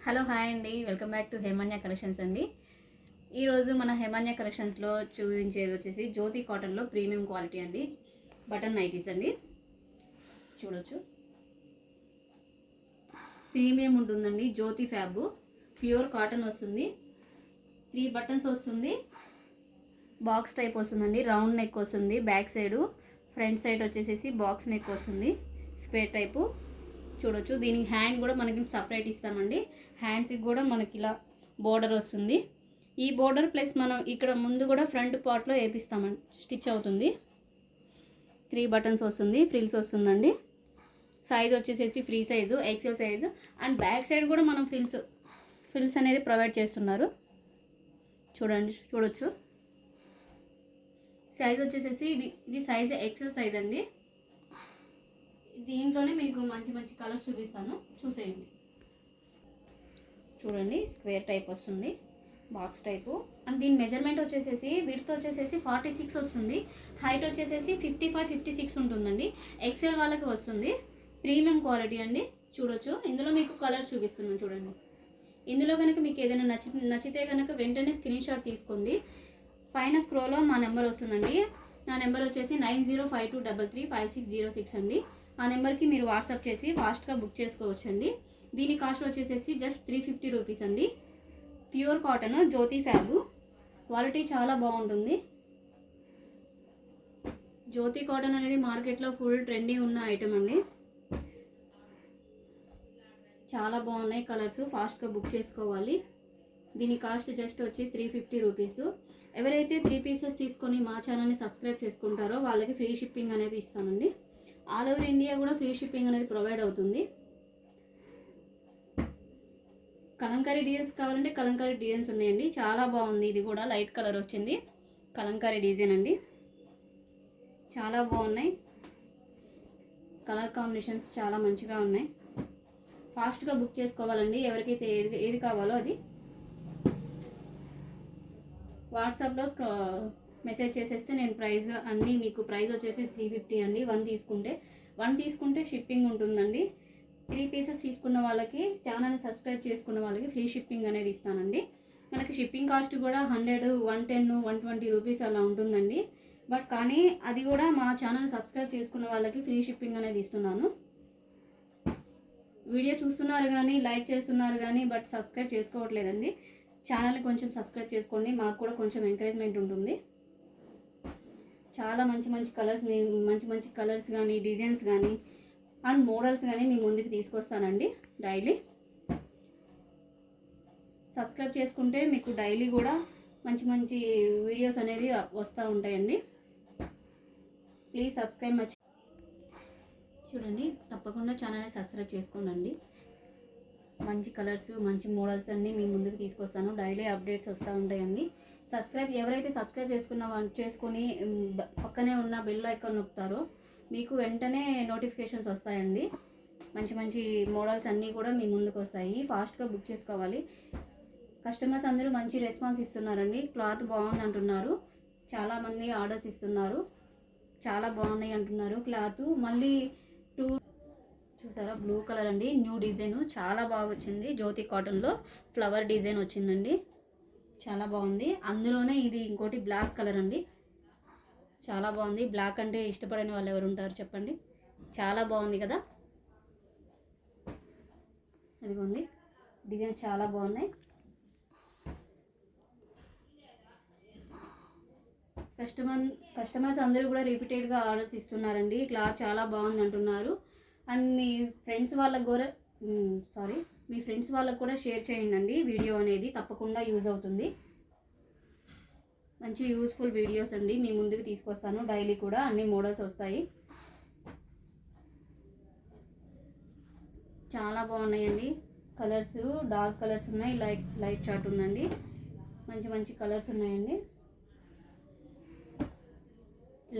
Hello hi అండి, welcome back to Hemanya collections అండి. ఈరోజు మన హేమన్య కలెక్షన్స్లో చూపించేది వచ్చేసి జ్యోతి కాటన్లో ప్రీమియం క్వాలిటీ అండి. బటన్ నైటీస్ అండి, చూడొచ్చు. ప్రీమియం ఉంటుందండి. జ్యోతి ఫ్యాబ్ ప్యూర్ కాటన్ వస్తుంది. 3 బటన్స్ వస్తుంది. బాక్స్ టైప్ వస్తుందండి. రౌండ్ నెక్ వస్తుంది. బ్యాక్ సైడ్, ఫ్రంట్ సైడ్ వచ్చేసి బాక్స్ నెక్ వస్తుంది. స్క్వేర్ టైపు చూడొచ్చు. దీనికి హ్యాండ్ కూడా మనకి సపరేట్ ఇస్తామండి. హ్యాండ్స్కి కూడా మనకి ఇలా బోర్డర్ వస్తుంది. ఈ బోర్డర్ ప్లస్ మనం ఇక్కడ ముందు కూడా ఫ్రంట్ పార్ట్లో వేపిస్తామండి, స్టిచ్ అవుతుంది. 3 బటన్స్ వస్తుంది. ఫ్రిల్స్ వస్తుందండి. సైజ్ వచ్చేసి free size, XL size. And back side కూడా మనం ఫ్రిల్స్ అనేది ప్రొవైడ్ చేస్తున్నారు. చూడొచ్చు. సైజ్ వచ్చేసి ఇది సైజ్ ఎక్సెల్ సైజ్ అండి. దీంట్లోనే మీకు మంచి మంచి కలర్స్ చూపిస్తాను, చూసేయండి. చూడండి, స్క్వేర్ టైప్ వస్తుంది, బాక్స్ టైపు. అండ్ దీని మెజర్మెంట్ వచ్చేసి విడ్త్ వచ్చేసి 46 వస్తుంది. హైట్ వచ్చేసి 55-56 ఉంటుందండి. ఎక్సెల్ వాళ్ళకి వస్తుంది. ప్రీమియం క్వాలిటీ అండి. చూడొచ్చు. ఇందులో మీకు కలర్స్ చూపిస్తున్నాను, చూడండి. ఇందులో కనుక మీకు ఏదైనా నచ్చితే కనుక వెంటనే స్క్రీన్ షాట్ తీసుకోండి. పైన స్క్రోల్లో మా నెంబర్ వస్తుందండి. నా నెంబర్ వచ్చేసి 9052335606 అండి. ఆ నెంబర్కి మీరు వాట్సాప్ చేసి ఫాస్ట్గా బుక్ చేసుకోవచ్చండి. దీని కాస్ట్ వచ్చేసి జస్ట్ 350 రూపీస్ అండి. ప్యూర్ కాటన్ జ్యోతి ఫ్యాబ్, క్వాలిటీ చాలా బాగుంటుంది. జ్యోతి కాటన్ అనేది మార్కెట్లో ఫుల్ ట్రెండీ ఉన్న ఐటమ్ అండి. చాలా బాగున్నాయి కలర్స్, ఫాస్ట్గా బుక్ చేసుకోవాలి. దీని కాస్ట్ జస్ట్ వచ్చి 350 రూపీస్. ఎవరైతే 3 పీసెస్ తీసుకొని మా ఛానల్ని సబ్స్క్రైబ్ చేసుకుంటారో వాళ్ళకి ఫ్రీ షిప్పింగ్ అనేది ఇస్తానండి. ఆల్ ఓవర్ ఇండియా కూడా ఫ్రీ షిప్పింగ్ అనేది ప్రొవైడ్ అవుతుంది. కలంకారీ డిజైన్స్ కావాలంటే కలంకారీ డిజైన్స్ ఉన్నాయండి. చాలా బాగుంది. ఇది కూడా లైట్ కలర్ వచ్చింది, కలంకారీ డిజైన్ అండి. చాలా బాగున్నాయి. కలర్ కాంబినేషన్స్ చాలా మంచిగా ఉన్నాయి. ఫాస్ట్గా బుక్ చేసుకోవాలండి. ఎవరికైతే ఏది కావాలో అది వాట్సాప్లో మెసేజ్ చేసేస్తే నేను ప్రైస్ అన్నీ మీకు ప్రైస్ వచ్చేసి 350 అండి. 1 తీసుకుంటే షిప్పింగ్ ఉంటుందండి. 3 పీసెస్ తీసుకున్న వాళ్ళకి, ఛానల్ని సబ్స్క్రైబ్ చేసుకున్న వాళ్ళకి ఫ్రీ షిప్పింగ్ అనేది ఇస్తానండి. మనకి షిప్పింగ్ కాస్ట్ కూడా 100, 110, 120 రూపీస్ అలా ఉంటుందండి. బట్ కానీ అది కూడా మా ఛానల్ సబ్స్క్రైబ్ చేసుకున్న వాళ్ళకి ఫ్రీ షిప్పింగ్ అనేది ఇస్తున్నాను. వీడియో చూస్తున్నారు కానీ, లైక్ చేస్తున్నారు కానీ, బట్ సబ్స్క్రైబ్ చేసుకోవట్లేదండి. ఛానల్ని కొంచెం సబ్స్క్రైబ్ చేసుకోండి, మాకు కూడా కొంచెం ఎంకరేజ్మెంట్ ఉంటుంది. చాలా మంచి మంచి కలర్స్ కానీ, డిజైన్స్ కానీ అండ్ మోడల్స్ కానీ మీ ముందుకు తీసుకొస్తానండి. డైలీ సబ్స్క్రైబ్ చేసుకుంటే మీకు డైలీ కూడా మంచి మంచి వీడియోస్ అనేది వస్తూ ఉంటాయండి. ప్లీజ్ సబ్స్క్రైబ్ చూడండి, తప్పకుండా ఛానల్ని సబ్స్క్రైబ్ చేసుకోండి. మంచి కలర్స్, మంచి మోడల్స్ అన్నీ మీ ముందుకు తీసుకొస్తాను. డైలీ అప్డేట్స్ వస్తూ ఉంటాయండి. ఎవరైతే సబ్స్క్రైబ్ చేసుకొని పక్కనే ఉన్న బెల్ ఐకాన్ నొక్కుతారో మీకు వెంటనే నోటిఫికేషన్స్ వస్తాయండి. మంచి మంచి మోడల్స్ అన్నీ కూడా మీ ముందుకు వస్తాయి. ఫాస్ట్గా బుక్ చేసుకోవాలి. కస్టమర్స్ అందరూ మంచి రెస్పాన్స్ ఇస్తున్నారండి. క్లాత్ బాగుంది అంటున్నారు. చాలామంది ఆర్డర్స్ ఇస్తున్నారు. చాలా బాగున్నాయి అంటున్నారు క్లాత్. మళ్ళీ చూసారా, బ్లూ కలర్ అండి, న్యూ డిజైన్ చాలా బాగా వచ్చింది. జ్యోతి కాటన్లో ఫ్లవర్ డిజైన్ వచ్చిందండి, చాలా బాగుంది. అందులోనే ఇది ఇంకోటి బ్లాక్ కలర్ అండి, చాలా బాగుంది. బ్లాక్ అంటే ఇష్టపడని వాళ్ళు ఎవరు ఉంటారు చెప్పండి. చాలా బాగుంది కదా. అదిగోండి, డిజైన్స్ చాలా బాగున్నాయి. కస్టమర్స్ అందరూ కూడా రిపీటెడ్గా ఆర్డర్స్ ఇస్తున్నారండి. క్లాత్ చాలా బాగుంది అంటున్నారు. అండ్ మీ ఫ్రెండ్స్ వాళ్ళకు కూడా షేర్ చేయండి. వీడియో అనేది తప్పకుండా యూజ్ అవుతుంది. మంచి యూస్ఫుల్ వీడియోస్ అండి మీ ముందుకు తీసుకొస్తాను. డైలీ కూడా అన్ని మోడల్స్ వస్తాయి. చాలా బాగున్నాయండి. కలర్స్ డార్క్ కలర్స్ ఉన్నాయి, లైట్ చార్ట్ ఉందండి. మంచి మంచి కలర్స్ ఉన్నాయండి.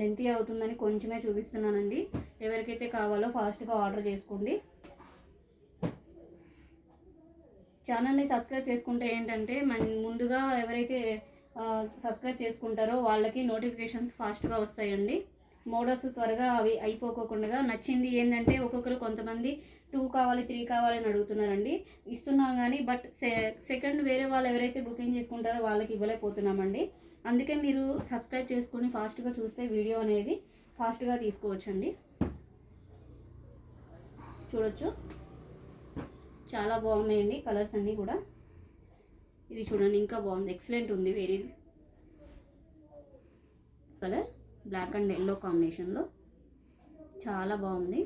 లెంతీ అవుతుందని కొంచెమే చూపిస్తున్నానండి. ఎవరికైతే కావాలో ఫాస్ట్గా ఆర్డర్ చేసుకోండి. ఛానల్ని సబ్స్క్రైబ్ చేసుకుంటే ఏంటంటే ముందుగా ఎవరైతే సబ్స్క్రైబ్ చేసుకుంటారో వాళ్ళకి నోటిఫికేషన్స్ ఫాస్ట్గా వస్తాయండి. మోడల్స్ త్వరగా అవి అయిపోకుండా నచ్చింది ఏంటంటే కొంతమంది 2 కావాలి 3 కావాలి అని అడుగుతున్నారండి. ఇస్తున్నాం కానీ బట్ సెకండ్ వేరే వాళ్ళు ఎవరైతే బుకింగ్ చేసుకుంటారో వాళ్ళకి ఇవ్వలేకపోతున్నామండి. అందుకే మీరు సబ్స్క్రైబ్ చేసుకొని ఫాస్ట్గా చూస్తే వీడియో అనేది ఫాస్ట్గా తీసుకోవచ్చండి. చూడొచ్చు, చాలా బాగున్నాయండి కలర్స్ అన్నీ కూడా. ఇది చూడండి, ఇంకా బాగుంది, ఎక్సలెంట్ ఉంది. Very colour black and yellow కాంబినేషన్లో చాలా బాగుంది.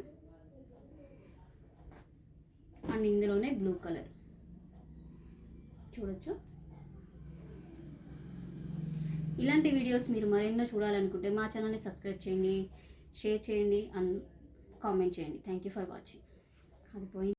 అండ్ ఇందులోనే బ్లూ కలర్ చూడొచ్చు. ఇలాంటి వీడియోస్ మీరు మరెన్నో చూడాలనుకుంటే మా ఛానల్ని సబ్స్క్రైబ్ చేయండి, షేర్ చేయండి అండ్ కామెంట్ చేయండి. Thank you for watching. అది పోయింది.